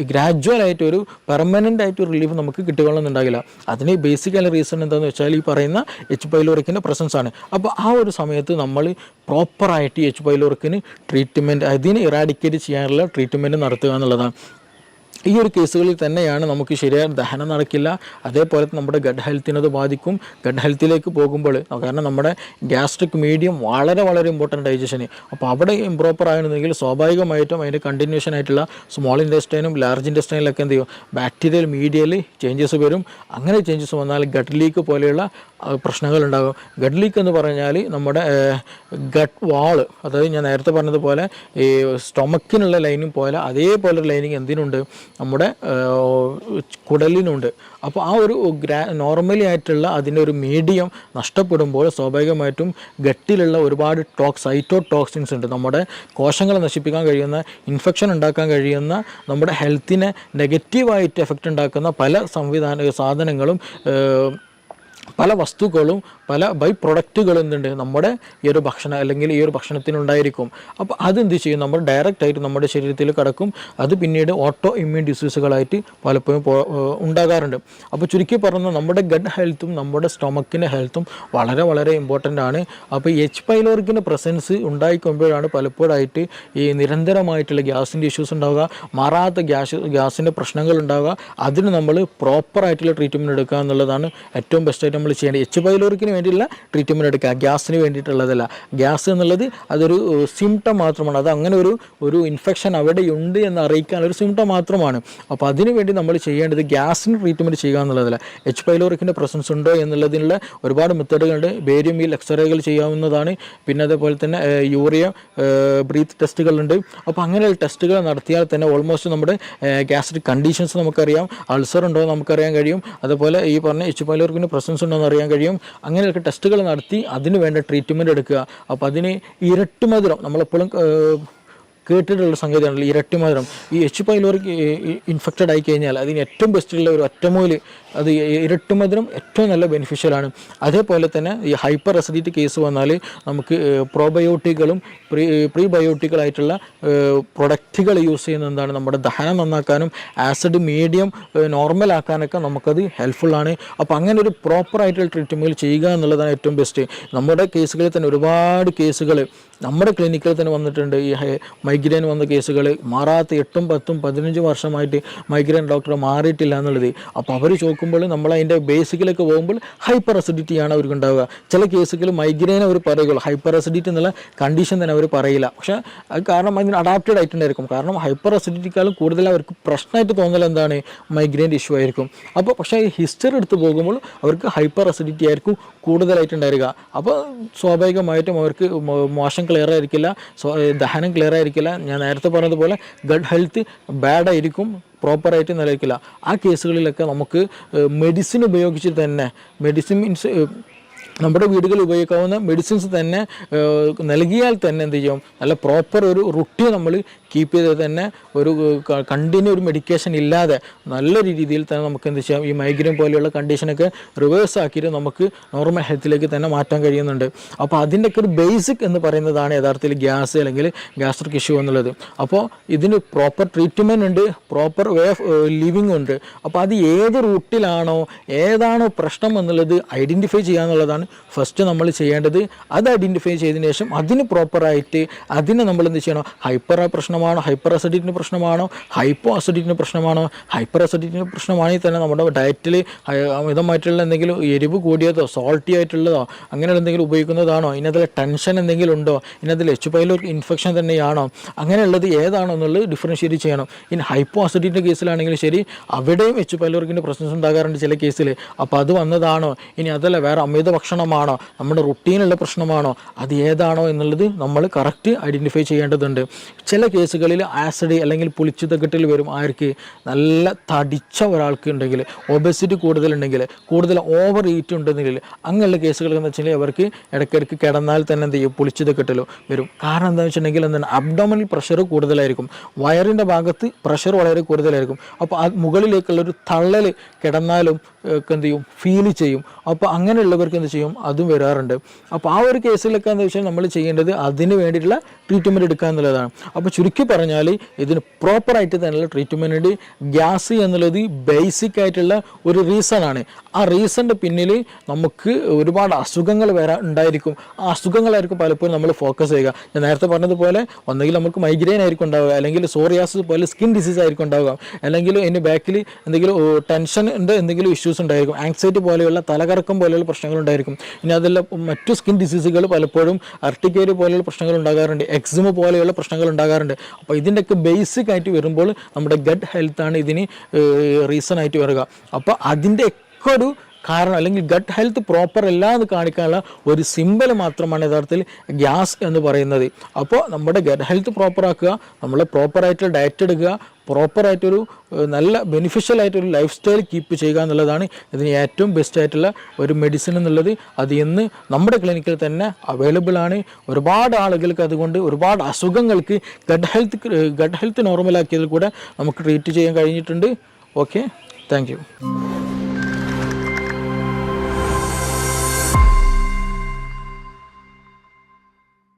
ഗ്രാജ്വലായിട്ട് ഒരു പെർമനൻ്റ് ആയിട്ട് റിലീഫ് നമുക്ക് കിട്ടുകയെന്നുണ്ടാകില്ല. അതിന് ബേസിക്കലി റീസൺ എന്താണെന്ന് വെച്ചാൽ ഈ പറയുന്ന എച്ച് പൈലോറിക്കിൻ്റെ പ്രസൻസ് ആണ്. അപ്പോൾ ആ ഒരു സമയത്ത് നമ്മൾ പ്രോപ്പറായിട്ട് എച്ച് പൈലോറിക്കിന് ട്രീറ്റ്മെൻറ്റ്, അതിന് ഇറാഡിക്കേറ്റ് ചെയ്യാനുള്ള ട്രീറ്റ്മെൻറ്റ് നടത്തുക എന്നുള്ളതാണ്. ഈ ഒരു കേസുകളിൽ തന്നെയാണ് നമുക്ക് ശരിയായ ദഹനം നടക്കില്ല, അതേപോലെ നമ്മുടെ ഗഡ് ഹെൽത്തിനത് ബാധിക്കും. ഗഡ് ഹെൽത്തിലേക്ക് പോകുമ്പോൾ, കാരണം നമ്മുടെ ഗ്യാസ്ട്രിക് മീഡിയം വളരെ ഇമ്പോർട്ടൻ്റ് ഡൈജഷന്. അപ്പോൾ അവിടെ ഇംപ്രോപ്പർ ആയിരുന്നെങ്കിൽ സ്വാഭാവികമായിട്ടും അതിൻ്റെ കണ്ടിന്യൂഷൻ ആയിട്ടുള്ള സ്മോൾ ഇൻറ്റെസ്റ്റൈനും ലാർജ് ഇൻറ്റെസ്റ്റൈനിലൊക്കെ എന്ത് ചെയ്യും, ബാക്ടീരിയൽ മീഡിയയിൽ ചേഞ്ചസ് വരും. അങ്ങനെ ചേഞ്ചസ് വന്നാൽ ഗട്ട് ലീക്ക് പോലെയുള്ള പ്രശ്നങ്ങളുണ്ടാകും. ഗട്ട് ലീക്ക് എന്ന് പറഞ്ഞാൽ നമ്മുടെ ഗട്ട് വാള്, അതായത് ഞാൻ നേരത്തെ പറഞ്ഞതുപോലെ ഈ സ്റ്റൊമക്കിനുള്ള ലൈനിങ് പോലെ അതേപോലെ ഒരു ലൈനിങ് എന്തിനുണ്ട്, നമ്മുടെ കുടലിനുണ്ട്. അപ്പോൾ ആ ഒരു നോർമലി ആയിട്ടുള്ള അതിൻ്റെ ഒരു മീഡിയം നഷ്ടപ്പെടുമ്പോൾ സ്വാഭാവികമായിട്ടും ഗട്ടിലുള്ള ഒരുപാട് സൈറ്റോടോക്സിൻസ് ഉണ്ട്, നമ്മുടെ കോശങ്ങളെ നശിപ്പിക്കാൻ കഴിയുന്ന, ഇൻഫെക്ഷൻ ഉണ്ടാക്കാൻ കഴിയുന്ന, നമ്മുടെ ഹെൽത്തിനെ നെഗറ്റീവായിട്ട് എഫക്റ്റ് ഉണ്ടാക്കുന്ന പല സാധനങ്ങളും, പല വസ്തുക്കളും, പല ബൈ പ്രൊഡക്റ്റുകളും എന്തുണ്ട് നമ്മുടെ ഈ ഒരു ഭക്ഷണം അല്ലെങ്കിൽ ഈ ഒരു ഭക്ഷണത്തിനുണ്ടായിരിക്കും. അപ്പോൾ അതെന്ത് ചെയ്യും, നമ്മൾ ഡയറക്റ്റായിട്ട് നമ്മുടെ ശരീരത്തിൽ കിടക്കും. അത് പിന്നീട് ഓട്ടോ ഇമ്മ്യൂൺ ഡിസീസുകളായിട്ട് പലപ്പോഴും ഉണ്ടാകാറുണ്ട്. അപ്പോൾ ചുരുക്കി പറഞ്ഞാൽ നമ്മുടെ ഗട്ട് ഹെൽത്തും നമ്മുടെ സ്റ്റൊമക്കിൻ്റെ ഹെൽത്തും വളരെ ഇമ്പോർട്ടൻ്റ് ആണ്. അപ്പോൾ എച്ച് പൈലോറിക്കിൻ്റെ പ്രസൻസ് ഉണ്ടായിക്കൊമ്പോഴാണ് പലപ്പോഴായിട്ട് ഈ നിരന്തരമായിട്ടുള്ള ഗ്യാസിൻ്റെ ഇഷ്യൂസ് ഉണ്ടാവുക, മാറാത്ത ഗ്യാസിൻ്റെ പ്രശ്നങ്ങൾ ഉണ്ടാവുക. അതിന് നമ്മൾ പ്രോപ്പറായിട്ടുള്ള ട്രീറ്റ്മെൻറ്റ് എടുക്കുക എന്നുള്ളതാണ് ഏറ്റവും ബെസ്റ്റായിട്ട് നമ്മൾ ചെയ്യേണ്ടത്. എച്ച് പൈലോറിക്കിന് വേണ്ടിയുള്ള ട്രീറ്റ്മെൻറ്റ് എടുക്കുക, ഗ്യാസിന് വേണ്ടിയിട്ടുള്ളതല്ല. ഗ്യാസ് എന്നുള്ളത് അതൊരു സിംറ്റം മാത്രമാണ്, അത് അങ്ങനെ ഒരു ഇൻഫെക്ഷൻ അവിടെയുണ്ട് എന്ന് അറിയിക്കാൻ ഒരു സിംറ്റം മാത്രമാണ്. അപ്പോൾ അതിനു വേണ്ടി നമ്മൾ ചെയ്യേണ്ടത് ഗ്യാസിന് ട്രീറ്റ്മെൻറ്റ് ചെയ്യുക എന്നുള്ളതല്ല. എച്ച് പൈലോറിക്കിൻ്റെ പ്രസൻസ് ഉണ്ടോ എന്നുള്ളതിനുള്ള ഒരുപാട് മെത്തേഡുകളുണ്ട്. ബേരിയം വീൽ എക്സ്റേകൾ ചെയ്യാവുന്നതാണ്. പിന്നെ അതേപോലെ തന്നെ യൂറിയ ബ്രീത്ത് ടെസ്റ്റുകളുണ്ട്. അപ്പോൾ അങ്ങനെയുള്ള ടെസ്റ്റുകൾ നടത്തിയാൽ തന്നെ ഓൾമോസ്റ്റ് നമ്മുടെ ഗ്യാസ്ട്രിക് കണ്ടീഷൻസ് നമുക്കറിയാം, അൾസർ ഉണ്ടോ നമുക്കറിയാൻ കഴിയും, അതുപോലെ ഈ പറഞ്ഞ എച്ച് പൈലോറിക്കിൻ്റെ പ്രസൻസ് ഉണ്ടോ എന്ന് അറിയാൻ കഴിയും. അങ്ങനെയൊക്കെ ടെസ്റ്റുകൾ നടത്തി അതിന് വേണ്ട ട്രീറ്റ്മെൻറ്റ് എടുക്കുക. അപ്പോൾ അതിന് ഇരട്ടി മധുരം നമ്മളെപ്പോഴും കേട്ടിട്ടുള്ള സംഗതിയാണല്ലോ ഇരട്ടി മധുരം. ഈ എച്ച് പൈലോറിക് ഇൻഫെക്റ്റഡ് ആയി കഴിഞ്ഞാൽ അതിന് ഏറ്റവും ബെസ്റ്റുള്ള ഒരു ഒറ്റമൂല് അത് ഇരട്ടി മധുരം ഏറ്റവും നല്ല ബെനിഫിഷ്യലാണ്. അതേപോലെ തന്നെ ഈ ഹൈപ്പർ അസിഡിറ്റി കേസ് വന്നാൽ നമുക്ക് പ്രോബയോട്ടിക്കുകളും പ്രീബയോട്ടിക്കുകളായിട്ടുള്ള പ്രൊഡക്റ്റുകൾ യൂസ് ചെയ്യുന്നത് എന്താണ്, നമ്മുടെ ദഹനം നന്നാക്കാനും ആസിഡ് മീഡിയം നോർമൽ ആക്കാനൊക്കെ നമുക്കത് ഹെൽപ്ഫുള്ളാണ്. അപ്പോൾ അങ്ങനെ ഒരു പ്രോപ്പറായിട്ടുള്ള ട്രീറ്റ്മെൻറ്റ് ചെയ്യുക എന്നുള്ളതാണ് ഏറ്റവും ബെസ്റ്റ്. നമ്മുടെ കേസുകളിൽ തന്നെ ഒരുപാട് കേസുകൾ നമ്മുടെ ക്ലിനിക്കിൽ തന്നെ വന്നിട്ടുണ്ട്. ഈ മൈഗ്രെയിൻ വന്ന കേസുകൾ മാറാത്ത 8, 10, 15 വർഷമായിട്ട് മൈഗ്രെയിൻ ഡോക്ടർ മാറിയിട്ടില്ല എന്നുള്ളത്. അപ്പോൾ അവർ ചോദിക്കുമ്പോൾ നമ്മൾ അതിൻ്റെ ബേസിക്കിലേക്ക് പോകുമ്പോൾ ഹൈപ്പർ അസിഡിറ്റിയാണ് അവർക്ക് ഉണ്ടാവുക. ചില കേസുകൾ മൈഗ്രെയിൻ അവർ പറയുള്ളൂ, ഹൈപ്പർ അസിഡിറ്റി എന്നുള്ള കണ്ടീഷൻ തന്നെ അവർ പറയില്ല. പക്ഷേ അത് കാരണം അതിന് അഡാപ്റ്റഡ് ആയിട്ടുണ്ടായിരിക്കും. കാരണം ഹൈപ്പർ അസിഡിറ്റിക്കാളും കൂടുതൽ അവർക്ക് പ്രശ്നമായിട്ട് തോന്നൽ എന്താണ്, മൈഗ്രെയിൻ്റെ ഇഷ്യൂ ആയിരിക്കും. അപ്പോൾ പക്ഷേ ഈ ഹിസ്റ്ററി എടുത്ത് പോകുമ്പോൾ അവർക്ക് ഹൈപ്പർ അസിഡിറ്റി ആയിരിക്കും കൂടുതലായിട്ടുണ്ടായിരിക. അപ്പോൾ സ്വാഭാവികമായിട്ടും അവർക്ക് മോശം ക്ലിയർ ആയിരിക്കില്ല, ദഹനം ക്ലിയർ ആയിരിക്കില്ല. ഞാൻ നേരത്തെ പറഞ്ഞതുപോലെ ഗട്ട് ഹെൽത്ത് ബാഡായിരിക്കും, പ്രോപ്പറായിട്ട് നിലനിൽക്കില്ല. ആ കേസുകളിലൊക്കെ നമുക്ക് മെഡിസിൻ ഉപയോഗിച്ച് തന്നെ, മെഡിസിൻ മീൻസ് നമ്മുടെ വീടുകളിൽ ഉപയോഗിക്കാവുന്ന മെഡിസിൻസ് തന്നെ നൽകിയാൽ തന്നെ എന്ത് ചെയ്യും, നല്ല പ്രോപ്പർ ഒരു റുട്ടീൻ നമ്മൾ കീപ്പ് ചെയ്ത് തന്നെ ഒരു കണ്ടിന്യൂ ഒരു മെഡിക്കേഷൻ ഇല്ലാതെ നല്ല രീതിയിൽ തന്നെ നമുക്ക് എന്ത് ചെയ്യാം, ഈ മൈഗ്രെയിൻ പോലെയുള്ള കണ്ടീഷനൊക്കെ റിവേഴ്സ് ആക്കിയിട്ട് നമുക്ക് നോർമൽ ഹെൽത്തിലേക്ക് തന്നെ മാറ്റാൻ കഴിയുന്നുണ്ട്. അപ്പോൾ അതിൻ്റെയൊക്കെ ഒരു ബേസിക് എന്ന് പറയുന്നതാണ് യഥാർത്ഥത്തിൽ ഗ്യാസ് അല്ലെങ്കിൽ ഗ്യാസ്ട്രിക് ഇഷ്യൂ എന്നുള്ളത്. അപ്പോൾ ഇതിന് പ്രോപ്പർ ട്രീറ്റ്മെൻറ്റ് ഉണ്ട്, പ്രോപ്പർ വേ ഓഫ് ലിവിങ് ഉണ്ട്. അപ്പോൾ അത് ഏത് റൂട്ടിലാണോ ഏതാണോ പ്രശ്നം എന്നുള്ളത് ഐഡൻറ്റിഫൈ ചെയ്യുക എന്നുള്ളതാണ് ഫസ്റ്റ് നമ്മൾ ചെയ്യേണ്ടത്. അത് ഐഡൻറ്റിഫൈ ചെയ്തതിന് ശേഷം അതിന് പ്രോപ്പറായിട്ട് അതിനെ നമ്മൾ എന്ത് ചെയ്യണം, ഹൈപ്പർ പ്രശ്നമാണോ, ഹൈപ്പർ അസിഡിറ്റിൻ്റെ പ്രശ്നമാണോ, ഹൈപ്പോ അസിഡിറ്റിൻ്റെ പ്രശ്നമാണോ. ഹൈപ്പർ അസിഡിറ്റിൻ്റെ പ്രശ്നമാണെങ്കിൽ തന്നെ നമ്മുടെ ഡയറ്റിൽ അമിതമായിട്ടുള്ള എന്തെങ്കിലും എരിവ് കൂടിയതോ സോൾട്ടി ആയിട്ടുള്ളതോ അങ്ങനെയുള്ള എന്തെങ്കിലും ഉപയോഗിക്കുന്നതാണോ, ഇതിനകത്തിൽ ടെൻഷൻ എന്തെങ്കിലും ഉണ്ടോ, ഇതിനകത്തിൽ എച്ച് പൈലോറിക് ഇൻഫെക്ഷൻ തന്നെയാണോ, അങ്ങനെയുള്ളത് ഏതാണോ എന്നുള്ളത് ഡിഫറൻഷ്യേറ്റ് ചെയ്യണം. ഇനി ഹൈപ്പോ അസിഡിറ്റിൻ്റെ കേസിലാണെങ്കിലും ശരി, അവിടെയും എച്ച് പൈലോറിക്കിൻ്റെ പ്രശ്നം ഉണ്ടാകാറുണ്ട് ചില കേസിൽ. അപ്പോൾ അത് വന്നതാണോ, ഇനി അതല്ല വേറെ അമിത ഭക്ഷണമാണോ, നമ്മുടെ റുട്ടീനുള്ള പ്രശ്നമാണോ, അത് ഏതാണോ എന്നുള്ളത് നമ്മൾ കറക്റ്റ് ഐഡൻറ്റിഫൈ ചെയ്യേണ്ടതുണ്ട്. ചില കേസുകളിൽ ആസിഡ് അല്ലെങ്കിൽ പുളിച്ചുതക്കെട്ടിൽ വരും. ആർക്ക്, നല്ല തടിച്ച ഒരാൾക്ക് ഉണ്ടെങ്കിൽ, ഒബസിറ്റി കൂടുതലുണ്ടെങ്കിൽ, കൂടുതൽ ഓവർ ഈറ്റ് ഉണ്ടെങ്കിൽ, അങ്ങനെയുള്ള കേസുകൾ എന്ന് വെച്ചാൽ അവർക്ക് ഇടയ്ക്കിടയ്ക്ക് കിടന്നാൽ തന്നെ എന്ത് ചെയ്യും, പുളിച്ചുതക്കെട്ടിലോ വരും. കാരണം എന്താണെന്ന് വെച്ചിട്ടുണ്ടെങ്കിൽ എന്താണ്, അബ്ഡോമിനൽ പ്രഷർ കൂടുതലായിരിക്കും, വയറിൻ്റെ ഭാഗത്ത് പ്രഷർ വളരെ കൂടുതലായിരിക്കും. അപ്പോൾ മുകളിലേക്കുള്ളൊരു തള്ളൽ കിടന്നാലും എന്ത് ചെയ്യും, ഫീൽ ചെയ്യും. അപ്പോൾ അങ്ങനെയുള്ളവർക്ക് എന്ത് ചെയ്യും, അതും വരാറുണ്ട്. അപ്പോൾ ആ ഒരു കേസിലൊക്കെ എന്താ വെച്ചാൽ നമ്മൾ ചെയ്യേണ്ടത് അതിന് വേണ്ടിയിട്ടുള്ള ട്രീറ്റ്മെൻറ്റ് എടുക്കുക എന്നുള്ളതാണ്. അപ്പോൾ ചുരുക്കി പറഞ്ഞാൽ ഇതിന് പ്രോപ്പറായിട്ട് തന്നെയുള്ള ട്രീറ്റ്മെൻറ്റ്. ഗ്യാസ് എന്നുള്ളത് ബേസിക് ആയിട്ടുള്ള ഒരു റീസണാണ്. ആ റീസണിൻ്റെ പിന്നിൽ നമുക്ക് ഒരുപാട് അസുഖങ്ങൾ ഉണ്ടായിരിക്കും. ആ അസുഖങ്ങളായിരിക്കും പലപ്പോഴും നമ്മൾ ഫോക്കസ് ചെയ്യുക. ഞാൻ നേരത്തെ പറഞ്ഞതുപോലെ ഒന്നെങ്കിൽ നമുക്ക് മൈഗ്രെയിൻ ആയിരിക്കും ഉണ്ടാവുക, അല്ലെങ്കിൽ സോറിയാസിസ് പോലെ സ്കിൻ ഡിസീസ് ആയിരിക്കും ഉണ്ടാവുക, അല്ലെങ്കിൽ ഇതിന് ബാക്കിൽ എന്തെങ്കിലും ടെൻഷൻ്റെ എന്തെങ്കിലും ഇഷ്യൂസ് ഉണ്ടായിരിക്കും, ആങ്സൈറ്റി പോലെയുള്ള തലകറക്കം പോലെയുള്ള പ്രശ്നങ്ങൾ ഉണ്ടായിരിക്കും. ഇനി അതെല്ലാം മറ്റു സ്കിൻ ഡിസീസുകൾ പലപ്പോഴും അർട്ടിക്കേരി പോലെയുള്ള പ്രശ്നങ്ങൾ ഉണ്ടാകാറുണ്ട്, എക്സിമ പോലെയുള്ള പ്രശ്നങ്ങൾ ഉണ്ടാകാറുണ്ട്. അപ്പോൾ ഇതിൻ്റെയൊക്കെ ബേസിക് ആയിട്ട് വരുമ്പോൾ നമ്മുടെ ഗട്ട് ഹെൽത്താണ് ഇതിന് റീസൺ ആയിട്ട് വരിക. അപ്പോൾ അതിൻ്റെ ഒക്കെ ഒരു കാരണം അല്ലെങ്കിൽ ഗട്ട് ഹെൽത്ത് പ്രോപ്പർ അല്ലാതെ കാണിക്കാനുള്ള ഒരു സിമ്പൽ മാത്രമാണ് യഥാർത്ഥത്തിൽ ഗ്യാസ് എന്ന് പറയുന്നത്. അപ്പോൾ നമ്മുടെ ഗട്ട് ഹെൽത്ത് പ്രോപ്പറാക്കുക, നമ്മൾ പ്രോപ്പറായിട്ട് ഡയറ്റ് എടുക്കുക, പ്രോപ്പറായിട്ടൊരു നല്ല ബെനിഫിഷ്യൽ ആയിട്ടൊരു ലൈഫ് സ്റ്റൈൽ കീപ്പ് ചെയ്യുക എന്നുള്ളതാണ് ഇതിന് ഏറ്റവും ബെസ്റ്റ് ആയിട്ടുള്ള ഒരു മെഡിസിൻ എന്നുള്ളത്. അത് ഇന്ന് നമ്മുടെ ക്ലിനിക്കിൽ തന്നെ അവൈലബിൾ ആണ്. ഒരുപാട് ആളുകൾക്ക് അതുകൊണ്ട് ഒരുപാട് അസുഖങ്ങൾക്ക് ഗട്ട് ഹെൽത്ത് നോർമലാക്കിയതിൽ കൂടെ നമുക്ക് ട്രീറ്റ് ചെയ്യാൻ കഴിഞ്ഞിട്ടുണ്ട്. Okay, thank you.